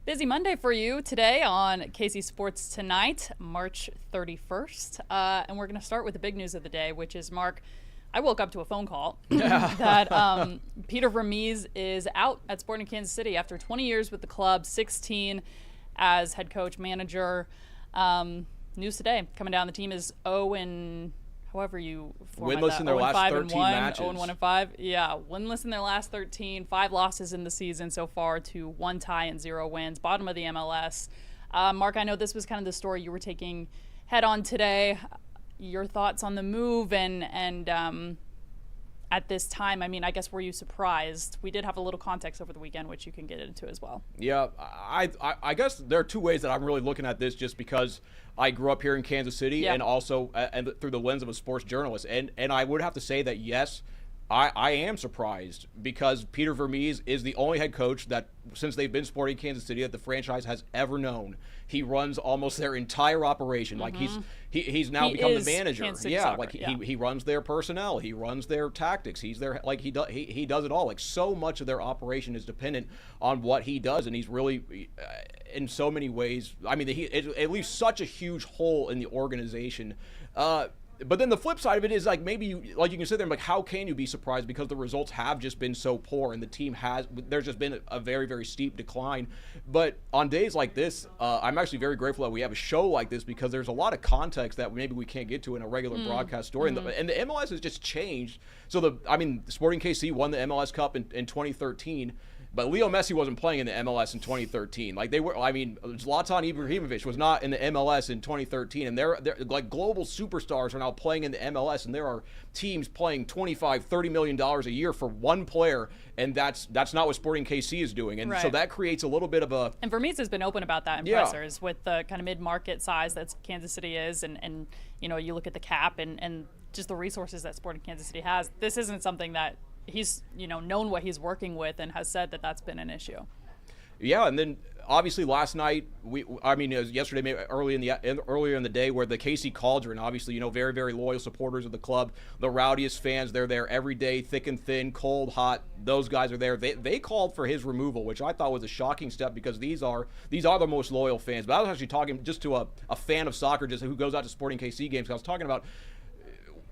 Busy Monday for you today on KC Sports Tonight, March 31st. And we're going to start with the big news of the day, which is, Mark, I woke up to a phone call that Peter Vermes is out at Sporting Kansas City after 20 years with the club, 16 as head coach, manager. News today coming down, the team is 0 and however you format winless that. in their last 13 matches. 0 and 1 and 5. Yeah, winless in their last 13. 5 losses in the season so far to 1 tie and 0 wins. Bottom of the MLS. Mark, I know this was kind of the story you were taking head on today. Your thoughts on the move and at this time, I mean, I guess, were you surprised? We did have a little context over the weekend, which you can get into as well. Yeah, I guess there are two ways that I'm really looking at this, just because I grew up here in Kansas City and also and through the lens of a sports journalist. And I would have to say that, yes, I am surprised, because Peter Vermes is the only head coach that, since they've been Sporting Kansas City, that the franchise has ever known. He runs almost their entire operation. Like he's now become the manager. He runs their personnel. He runs their tactics. He's their he does it all. Like, so much of their operation is dependent on what he does, and he's really in so many ways. I mean, it leaves such a huge hole in the organization. But then the flip side of it is, like, maybe you can sit there and be like, how can you be surprised? Because the results have just been so poor, and the team there's just been a very, very steep decline. But on days like this, I'm actually very grateful that we have a show like this, because there's a lot of context that maybe we can't get to in a regular broadcast story. And the MLS has just changed. So Sporting KC won the MLS Cup in 2013. But Leo Messi wasn't playing in the MLS in 2013. Like, Zlatan Ibrahimovic was not in the MLS in 2013, and they're like, global superstars are now playing in the MLS, and there are teams playing $25-30 million a year for one player, and that's not what Sporting KC is doing. And so that creates a little bit of a... And Vermes has been open about that in pressers with the kind of mid-market size that Kansas City is, and you know, you look at the cap and just the resources that Sporting Kansas City has. This isn't something that he's, known what he's working with, and has said that that's been an issue. Yeah, and then obviously last night, it was yesterday, maybe earlier in the day, where the KC Cauldron, obviously, very, very loyal supporters of the club, the rowdiest fans, they're there every day, thick and thin, cold, hot. Those guys are there. They called for his removal, which I thought was a shocking step, because these are the most loyal fans. But I was actually talking just to a fan of soccer, just who goes out to Sporting KC games. I was talking about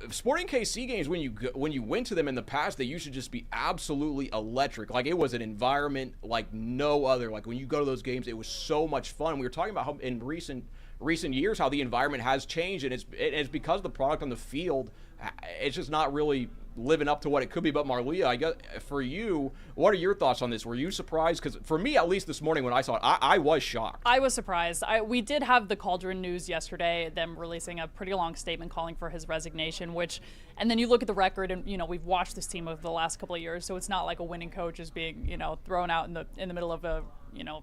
Sporting KC games, when you went to them in the past, they used to just be absolutely electric. Like, it was an environment like no other. Like, when you go to those games, it was so much fun. We were talking about how in recent years how the environment has changed, and it's because the product on the field, it's just not really living up to what it could be. But Marlia, I guess for you, what are your thoughts on this? Were you surprised? Because for me, at least this morning when I saw it, I was shocked. I was surprised. We did have the Cauldron news yesterday, them releasing a pretty long statement calling for his resignation, and then you look at the record, and we've watched this team over the last couple of years, so it's not like a winning coach is being thrown out in the middle of a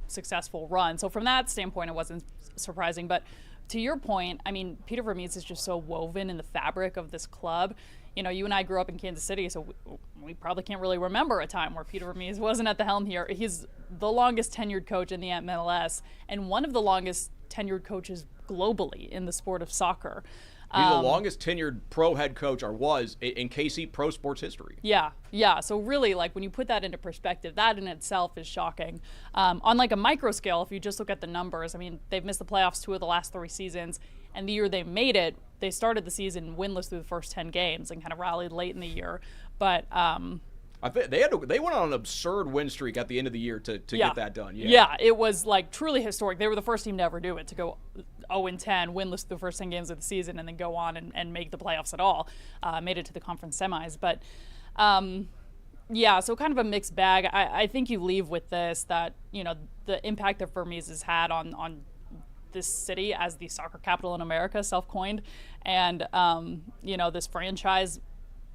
successful run. So from that standpoint, it wasn't surprising. But to your point, I mean, Peter Vermes is just so woven in the fabric of this club. You and I grew up in Kansas City, so we probably can't really remember a time where Peter Vermes wasn't at the helm here. He's the longest tenured coach in the MLS, and one of the longest tenured coaches globally in the sport of soccer. He's the longest tenured pro head coach, or was, in KC pro sports history. Yeah. So really, like, when you put that into perspective, that in itself is shocking. On like a micro scale, if you just look at the numbers, I mean, they've missed the playoffs 2 of the last 3 seasons, and the year they made it, they started the season winless through the first 10 games and kind of rallied late in the year. But I think they went on an absurd win streak at the end of the year to get that done. Yeah, it was like truly historic. They were the first team to ever do it, to go 0-10, winless the first 10 games of the season, and then go on and make the playoffs at all. Made it to the conference semis. But so kind of a mixed bag. I think you leave with this, that the impact that Vermes has had on this city as the soccer capital in America, self-coined, and this franchise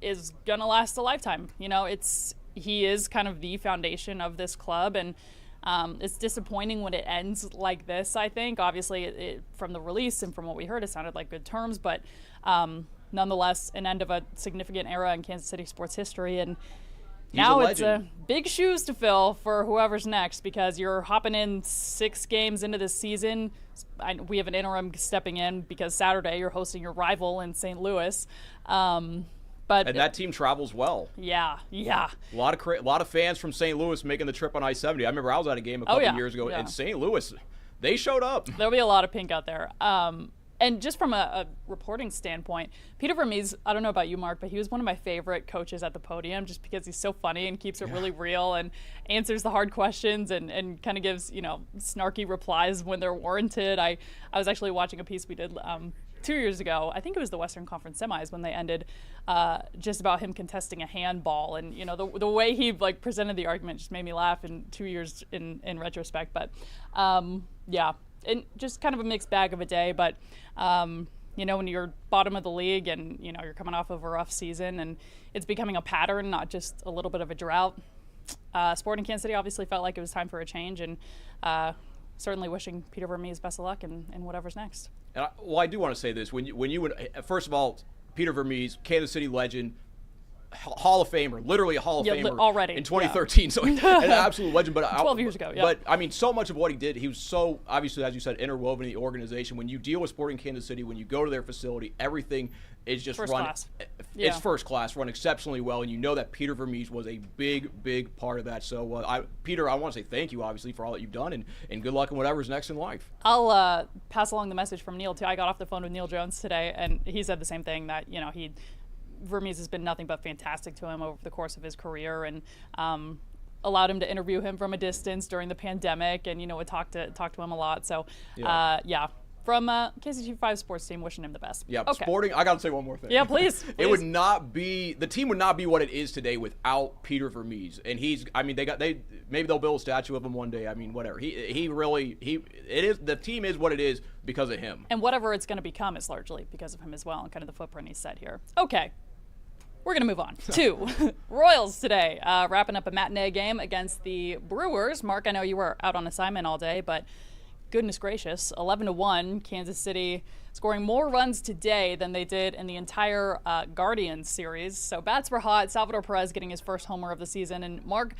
is gonna last a lifetime. He is kind of the foundation of this club, and it's disappointing when it ends like this. I think obviously from the release and from what we heard, it sounded like good terms, but nonetheless an end of a significant era in Kansas City sports history. And now it's big shoes to fill for whoever's next, because you're hopping in 6 games into this season. We have an interim stepping in because Saturday you're hosting your rival in St. Louis. But that team travels well. Yeah. A lot of fans from St. Louis making the trip on I-70. I remember I was at a game a couple years ago in St. Louis. They showed up. There'll be a lot of pink out there. And just from a reporting standpoint, Peter Vermes, I don't know about you, Mark, but he was one of my favorite coaches at the podium just because he's so funny and keeps it really real and answers the hard questions and kind of gives, snarky replies when they're warranted. I was actually watching a piece we did 2 years ago. I think it was the Western Conference semis when they ended, just about him contesting a handball. And, the way he presented the argument just made me laugh in 2 years in retrospect. But, and just kind of a mixed bag of a day, but when you're bottom of the league and you're coming off of a rough season and it's becoming a pattern, not just a little bit of a drought. Sporting Kansas City obviously felt like it was time for a change, and certainly wishing Peter Vermes best of luck in whatever's next. And I do want to say this: when you first of all, Peter Vermes, Kansas City legend, Hall of Famer, literally a Hall of Famer already in 2013. So an absolute legend. But 12 years ago. Yeah. But I mean, so much of what he did, he was so obviously, as you said, interwoven in the organization. When you deal with Sporting Kansas City, when you go to their facility, everything is just first run. Class. It's first class, run exceptionally well, and you know that Peter Vermes was a big part of that. So, Peter, I want to say thank you, obviously, for all that you've done, and good luck in whatever's next in life. I'll pass along the message from Neil too. I got off the phone with Neil Jones today, and he said the same thing, that Vermes has been nothing but fantastic to him over the course of his career, and allowed him to interview him from a distance during the pandemic, and would talk to him a lot. So from KCT5 sports team, wishing him the best. Yeah, okay. Sporting. I got to say one more thing. Yeah, please. It would not be, the team would not be what it is today without Peter Vermes, and maybe they'll build a statue of him one day. I mean, whatever. The team is what it is because of him. And whatever it's going to become is largely because of him as well, and kind of the footprint he's set here. Okay. We're going to move on to Royals today, wrapping up a matinee game against the Brewers. Mark, I know you were out on assignment all day, but goodness gracious, 11-1, Kansas City scoring more runs today than they did in the entire Guardians series. So bats were hot. Salvador Perez getting his first homer of the season. And Mark,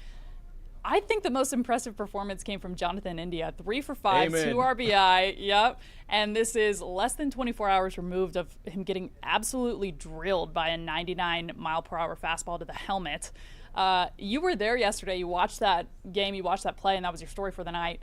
I think the most impressive performance came from Jonathan India. 3 for 5, Amen. 2 RBI. Yep. And this is less than 24 hours removed of him getting absolutely drilled by a 99-mile-per-hour fastball to the helmet. You were there yesterday. You watched that game. You watched that play, and that was your story for the night.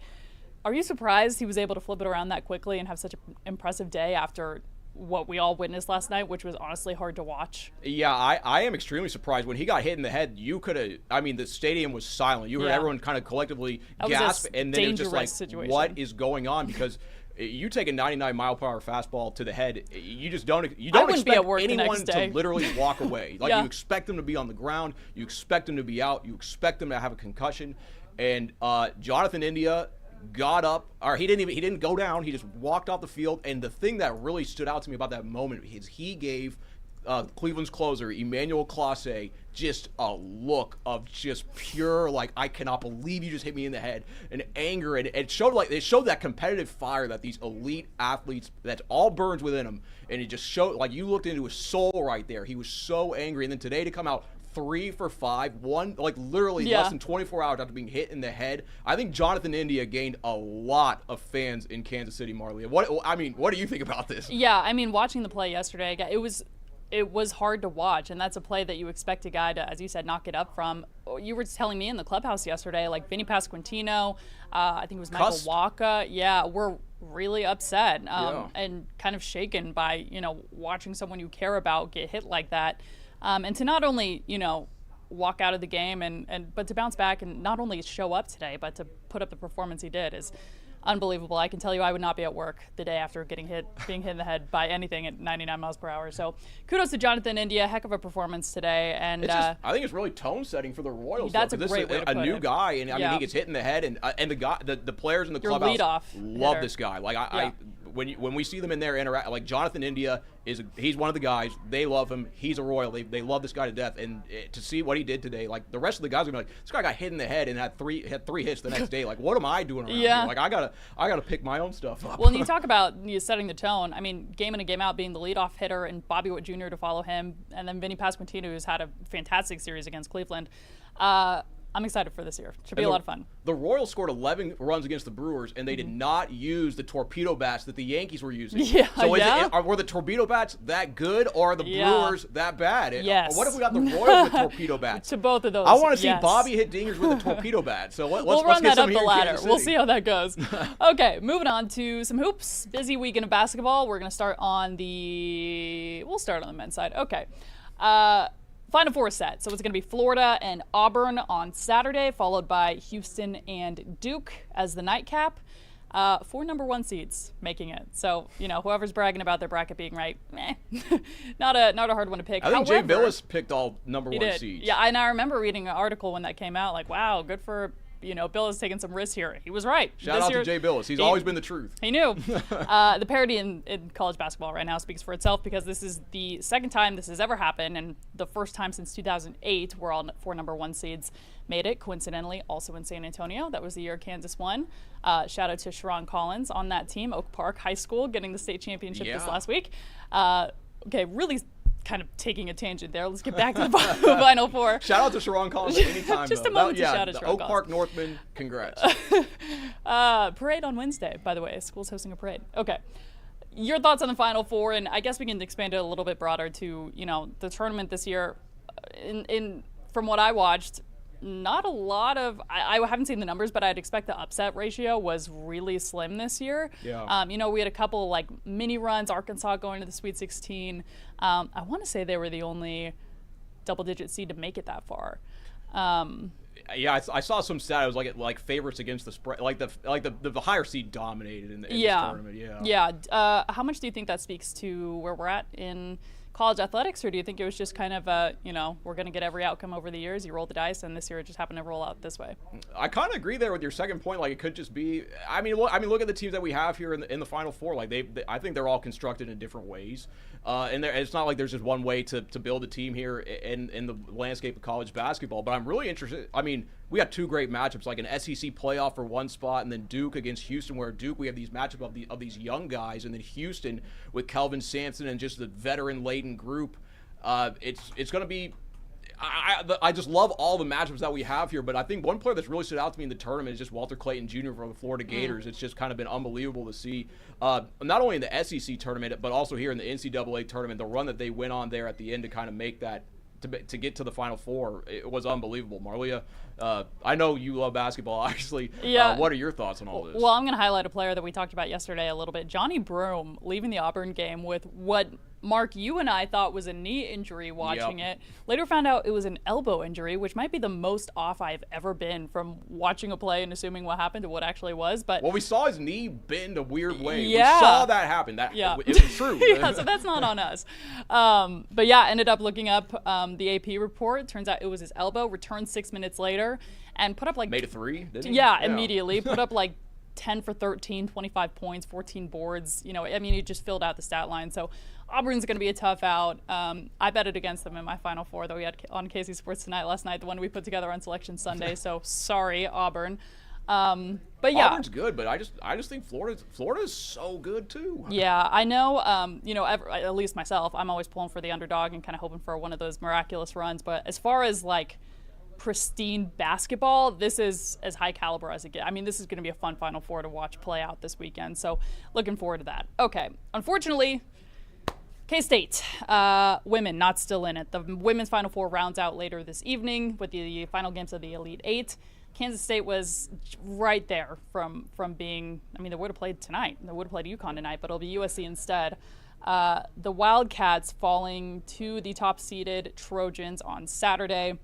Are you surprised he was able to flip it around that quickly and have such an impressive day after what we all witnessed last night, which was honestly hard to watch? Yeah, I am extremely surprised. When he got hit in the head, the stadium was silent. You heard everyone kind of collectively gasp, and then it was just like, situation. What is going on? Because you take a 99-mile-per-hour fastball to the head, you don't expect anyone to literally walk away. Like, you expect them to be on the ground, you expect them to be out, you expect them to have a concussion. And Jonathan India got up, or he didn't go down, he just walked off the field. And the thing that really stood out to me about that moment is he gave Cleveland's closer, Emmanuel Clase, just a look of just pure, like, I cannot believe you just hit me in the head, and anger. And it showed that competitive fire that these elite athletes, that all burns within them. And it just showed, like, you looked into his soul right there. He was so angry. And then today to come out 3 for 5, less than 24 hours after being hit in the head. I think Jonathan India gained a lot of fans in Kansas City, Marlia. What do you think about this? Yeah, I mean, watching the play yesterday, it was hard to watch, and that's a play that you expect a guy to, as you said, knock it up from. You were telling me in the clubhouse yesterday, like Vinny Pasquantino, I think it was Michael Wacha, were really upset and kind of shaken by, watching someone you care about get hit like that. And to not only, walk out of the game but to bounce back and not only show up today, but to put up the performance he did is unbelievable. I can tell you I would not be at work the day after being hit in the head by anything at 99 miles per hour. So kudos to Jonathan India. Heck of a performance today. And I think it's really tone setting for the Royals. That's a great way to put it. A new guy, and I mean, he gets hit in the head, and the players in the clubhouse love this guy. Like when we see them in there interact, like Jonathan India he's one of the guys. They love him. He's a Royal. They love this guy to death. And to see what he did today, like the rest of the guys are gonna be like, this guy got hit in the head and had three hits the next day. Like, what am I doing around here? Like, I gotta pick my own stuff up. Well, and you talk about setting the tone. I mean, game in and game out, being the leadoff hitter, and Bobby Witt Jr. to follow him, and then Vinny Pasquantino, who's had a fantastic series against Cleveland. I'm excited for this year. Should be a lot of fun. The Royals scored 11 runs against the Brewers, and they did not use the torpedo bats that the Yankees were using. Yeah, so were the torpedo bats that good, or are the Brewers that bad? Yes. What if we got the Royals with torpedo bats? To both of those. I want to see Bobby hit dingers with a torpedo bat. So we'll run that up the ladder. We'll see how that goes. Okay, moving on to some hoops. Busy weekend of basketball. We're going to start on the men's side. Okay. Final four set. So it's going to be Florida and Auburn on Saturday, followed by Houston and Duke as the nightcap. 4 number 1 seeds making it. So, whoever's bragging about their bracket being right, not a hard one to pick. I think Jay Billis picked all number 1 seeds. Yeah, and I remember reading an article when that came out, like, wow, good for Billis taking some risks here. He was right. Shout out to Jay Billis. He's always been the truth. He knew. The parity in college basketball right now speaks for itself, because this is the second time this has ever happened, and the first time since 2008 where all 4 number 1 seeds made it, coincidentally also in San Antonio. That was the year Kansas won. Shout out to Sharon Collins on that team, Oak Park High School, getting the state championship this last week. Okay, really kind of taking a tangent there. Let's get back to the Final Four. Shout out to Sharon Collins at any time. Just a moment to shout out Sharon Oak Park Northmen, congrats. Parade on Wednesday, by the way. School's hosting a parade. Okay. Your thoughts on the Final Four, and I guess we can expand it a little bit broader to, the tournament this year. From what I watched, not a lot of, I haven't seen the numbers, but I'd expect the upset ratio was really slim this year. Yeah. We had a couple like mini runs, Arkansas going to the Sweet 16. I want to say they were the only double-digit seed to make it that far. Yeah, I saw some stat. It was like favorites against the spread, like the higher seed dominated in this tournament. Yeah. How much do you think that speaks to where we're at in college athletics, or do you think it was just kind of we're going to get every outcome over the years, you roll the dice, and this year it just happened to roll out this way? I kind of agree there with your second point. Like, it could just be, look at the teams that we have here in the Final Four. Like, I think they're all constructed in different ways, and it's not like there's just one way to build a team here in the landscape of college basketball. But I'm really interested. We got 2 great matchups, like an SEC playoff for one spot, and then Duke against Houston, where Duke, we have these matchups of these young guys, and then Houston with Kelvin Sampson and just the veteran-laden group. It's going to be – I just love all the matchups that we have here, but I think one player that's really stood out to me in the tournament is just Walter Clayton Jr. for the Florida Gators. It's just kind of been unbelievable to see, not only in the SEC tournament, but also here in the NCAA tournament, the run that they went on there at the end to kind of make that – to get to the Final Four. It was unbelievable. Marlia, I know you love basketball, obviously. Yeah. What are your thoughts on all this? Well, I'm going to highlight a player that we talked about yesterday a little bit. Johnny Broome leaving the Auburn game with what, Mark, you and I thought was a knee injury watching it. Later found out it was an elbow injury, which might be the most off I've ever been from watching a play and assuming what happened to what actually was. But well, we saw his knee bend a weird way. Yeah. We saw that happen. It was true. Yeah, so that's not on us. But yeah, ended up looking up the AP report. Turns out it was his elbow. Returned 6 minutes later and put up like made a 3. Didn't he? Yeah, immediately put up like 10 for 13, 25 points, 14 boards. He just filled out the stat line. So Auburn's going to be a tough out. I betted against them in my Final Four that we had on KC Sports Tonight last night, the one we put together on Selection Sunday. So sorry, Auburn. But yeah, Auburn's good, but I just think Florida's so good too. Yeah, I know. At least myself, I'm always pulling for the underdog and kind of hoping for one of those miraculous runs. But as far as like pristine basketball, this is as high caliber as it gets. This is going to be a fun Final Four to watch play out this weekend. So looking forward to that. Okay, unfortunately, K-State women not still in it. The women's Final Four rounds out later this evening with the final games of the Elite Eight. Kansas State was right there from being, they would have played tonight. They would have played UConn tonight, but it'll be USC instead. The Wildcats falling to the top-seeded Trojans on Saturday,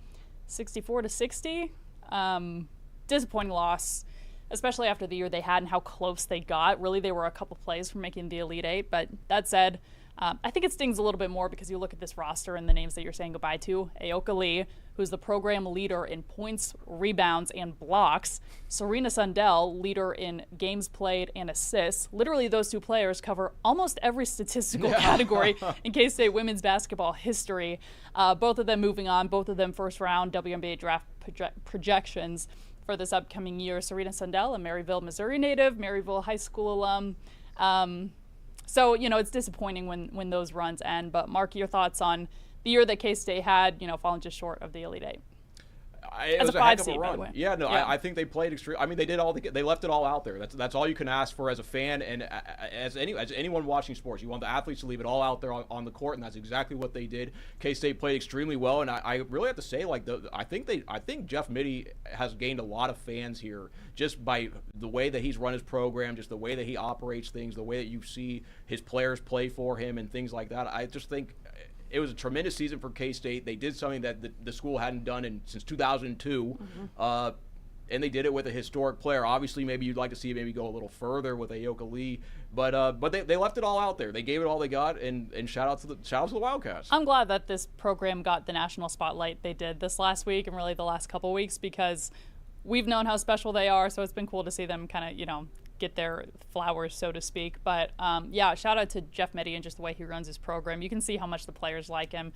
64-60. Disappointing loss, especially after the year they had and how close they got. Really, they were a couple plays from making the Elite Eight, but that said, I think it stings a little bit more because you look at this roster and the names that you're saying goodbye to. Aoka Lee, who's the program leader in points, rebounds, and blocks. Serena Sundell, leader in games played and assists. Literally, those 2 players cover almost every statistical category in K-State women's basketball history. Both of them moving on, both of them first-round WNBA draft projections for this upcoming year. Serena Sundell, a Maryville, Missouri native, Maryville High School alum. So, it's disappointing when those runs end. But, Mark, your thoughts on the year that K-State had, falling just short of the Elite Eight? It as was a a heck of seed, a by the run. way. Yeah, no, I think they played extreme. I mean, they did they left it all out there. That's all you can ask for as a fan and as anyone watching sports. You want the athletes to leave it all out there on the court, and that's exactly what they did. K-State played extremely well, and I really have to say, like, I think Jeff Mittie has gained a lot of fans here just by the way that he's run his program, just the way that he operates things, the way that you see his players play for him, and things like that. I just think it was a tremendous season for K-State. They did something that the school hadn't done since 2002, and they did it with a historic player. Obviously, maybe you'd like to see maybe go a little further with Ayoka Lee, but they left it all out there. They gave it all they got, and shout out to the Wildcats. I'm glad that this program got the national spotlight they did this last week and really the last couple weeks, because we've known how special they are. So it's been cool to see them kind of get their flowers, so to speak. But shout out to Jeff Mittie and just the way he runs his program. You can see how much the players like him.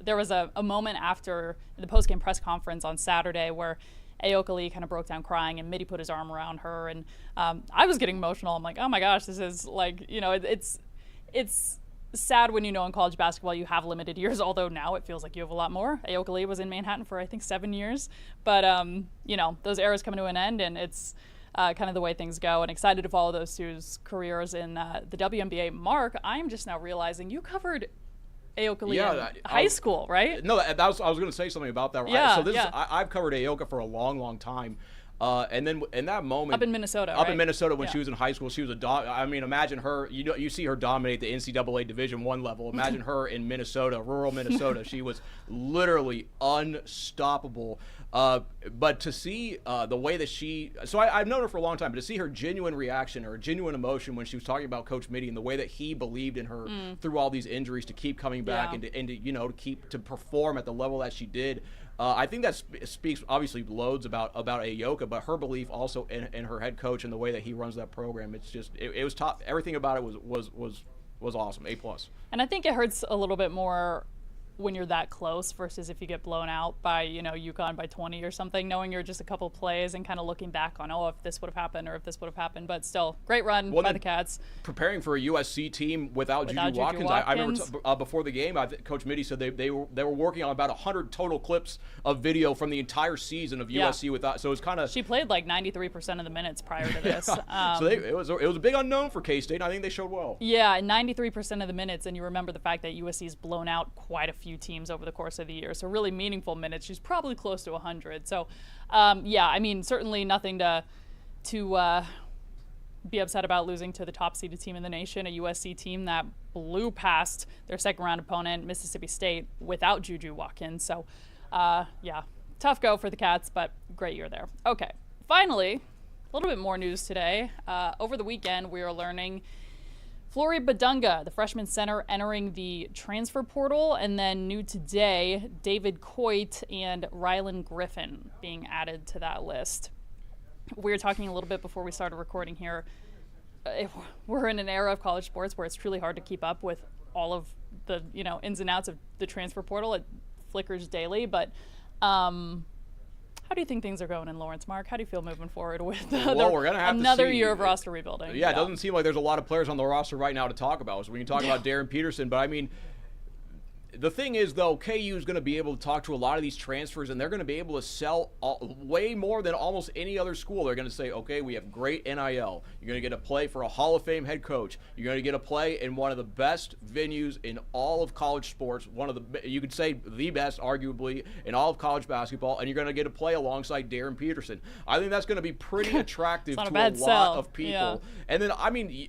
There was a moment after the post-game press conference on Saturday where Ayoka Lee kind of broke down crying, and Mittie put his arm around her, and I was getting emotional. I'm like, oh my gosh, this is like, it's sad when in college basketball you have limited years, although now it feels like you have a lot more. Ayoka Lee was in Manhattan for I think 7 years, but those eras coming to an end, and it's kind of the way things go, and excited to follow those two's careers in the WNBA. Mark, I'm just now realizing you covered Ayoka Lee in high school, right? No, I was going to say something about that. Yeah, I've covered Ayoka for a long, long time. And then in that moment, up in Minnesota, in Minnesota when she was in high school, she was I mean, imagine her. You see her dominate the NCAA Division I level. Imagine her in Minnesota, rural Minnesota. She was literally unstoppable. But to see the way that I've known her for a long time, but to see her genuine reaction or genuine emotion when she was talking about Coach Mittie and the way that he believed in her through all these injuries to keep coming back and to perform at the level that she did. I think that speaks obviously loads about Ayoka, but her belief also in her head coach and the way that he runs that program. It's just it was top. Everything about it was awesome. A+. And I think it hurts a little bit more when you're that close versus if you get blown out by UConn by 20 or something, knowing you're just a couple plays and kind of looking back on if this would have happened or if this would have happened. But still, great run by the Cats. Preparing for a USC team without Juju Watkins. I remember before the game, Coach Mittie said they were working on about 100 total clips of video from the entire season of USC without. So it's kind of, she played like 93% of the minutes prior to this. So it was a big unknown for K-State, and I think they showed well. Yeah, 93% of the minutes, and you remember the fact that USC's blown out quite a few teams over the course of the year. So really meaningful minutes. She's probably close to 100. So I mean, certainly nothing to be upset about losing to the top seeded team in the nation, a USC team that blew past their second round opponent, Mississippi State, without Juju Watkins. So tough go for the Cats, but great year there. Okay, finally, a little bit more news today. Over the weekend, we are learning Flory Badunga, the freshman center, entering the transfer portal, and then new today, David Coit and Rylan Griffin being added to that list. We were talking a little bit before we started recording here. We're in an era of college sports where it's truly hard to keep up with all of the ins and outs of the transfer portal. It flickers daily, but how do you think things are going in Lawrence, Mark? How do you feel moving forward with we're gonna have another to see. year of roster rebuilding? Yeah, it doesn't seem like there's a lot of players on the roster right now to talk about. So we can talk about Darren Peterson, but I mean, the thing is, though, KU is going to be able to talk to a lot of these transfers, and they're going to be able to sell way more than almost any other school. They're going to say, okay, we have great NIL. You're going to get a play for a Hall of Fame head coach. You're going to get a play in one of the best venues in all of college sports, you could say the best, arguably, in all of college basketball, and you're going to get a play alongside Darren Peterson. I think that's going to be pretty attractive to a lot of people. Yeah. And then, I mean,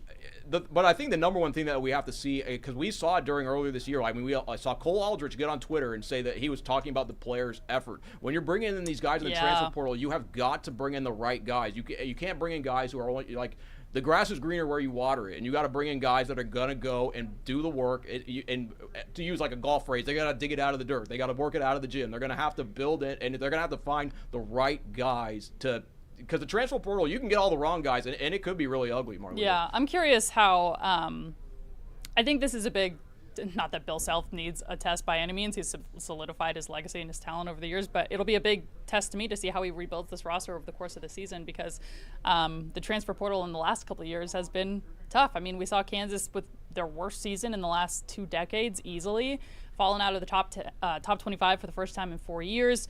but I think the number one thing that we have to see, because we saw it earlier this year, I mean, I saw Cole Aldrich get on Twitter and say that he was talking about the players' effort. When you're bringing in these guys in the transfer portal, you have got to bring in the right guys. You can't bring in guys who are only, like, the grass is greener where you water it, and you got to bring in guys that are going to go and do the work. And to use like a golf phrase, they got to dig it out of the dirt. They got to work it out of the gym. They're going to have to build it, and they're going to have to find the right guys because the transfer portal, you can get all the wrong guys, and it could be really ugly, Marlene. Yeah, I'm curious how I think this is a big, not that Bill Self needs a test by any means. He's solidified his legacy and his talent over the years, but it'll be a big test to me to see how he rebuilds this roster over the course of the season, because the transfer portal in the last couple of years has been tough. I mean, we saw Kansas with their worst season in the last 2 decades easily, falling out of the top 25 for the first time in 4 years.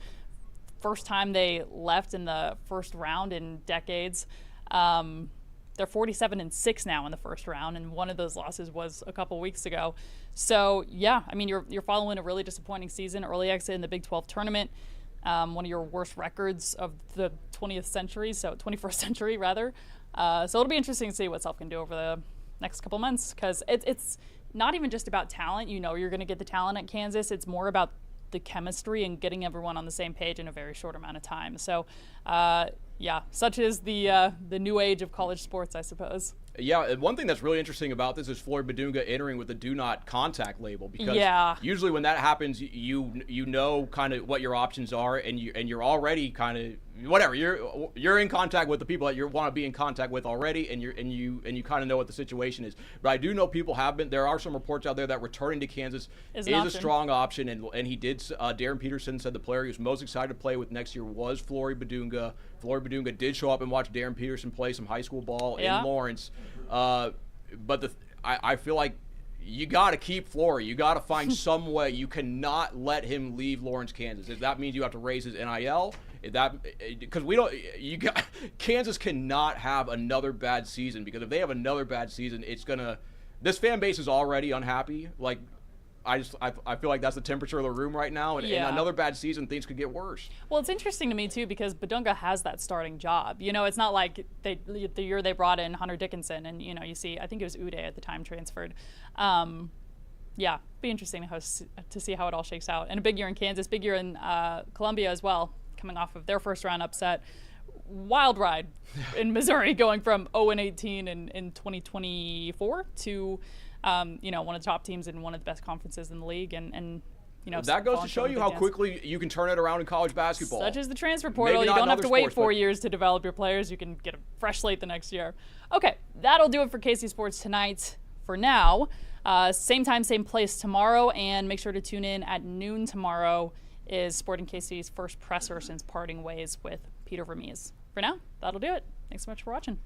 first time they left in the first round in decades. They're 47-6 now in the first round, and one of those losses was a couple weeks ago. So yeah, I mean, you're following a really disappointing season, early exit in the Big 12 tournament, one of your worst records of the 20th century, so 21st century rather. So it'll be interesting to see what Self can do over the next couple months, because it's not even just about talent. You know, you're going to get the talent at Kansas. It's more about the chemistry and getting everyone on the same page in a very short amount of time. So yeah, such is the new age of college sports, I suppose. Yeah, and one thing that's really interesting about this is Floyd Badunga entering with the do not contact label, because usually when that happens, you know kind of what your options are, and you're already kind of whatever, you're in contact with the people that you want to be in contact with already, and you kind of know what the situation is. But I do know people have been. There are some reports out there that returning to Kansas is a strong option, and he did. Darren Peterson said the player he was most excited to play with next year was Floyd Badunga. Floyd Badunga did show up and watch Darren Peterson play some high school ball in Lawrence. But I feel like you got to keep Flory. You got to find some way. You cannot let him leave Lawrence, Kansas. If that means you have to raise his NIL, because Kansas cannot have another bad season, because if they have another bad season, this fan base is already unhappy. Like, I feel like that's the temperature of the room right now, and another bad season, things could get worse. Well, it's interesting to me too, because Badunga has that starting job. You know, it's not like the year they brought in Hunter Dickinson, and you see, I think it was Uday at the time transferred. Yeah, be interesting to see how it all shakes out. And a big year in Kansas, big year in Columbia as well, coming off of their first round upset. Wild ride in Missouri, going from 0-18 in 2024 to one of the top teams in one of the best conferences in the league, and that goes to show you how quickly you can turn it around in college basketball. Such as the transfer portal. You don't have to wait 4 years to develop your players. You can get a fresh slate the next year. Okay, that'll do it for KC Sports tonight. For now, same time, same place tomorrow, and make sure to tune in at noon tomorrow. Is Sporting KC's first presser since parting ways with Peter Vermes. For now, that'll do it. Thanks so much for watching.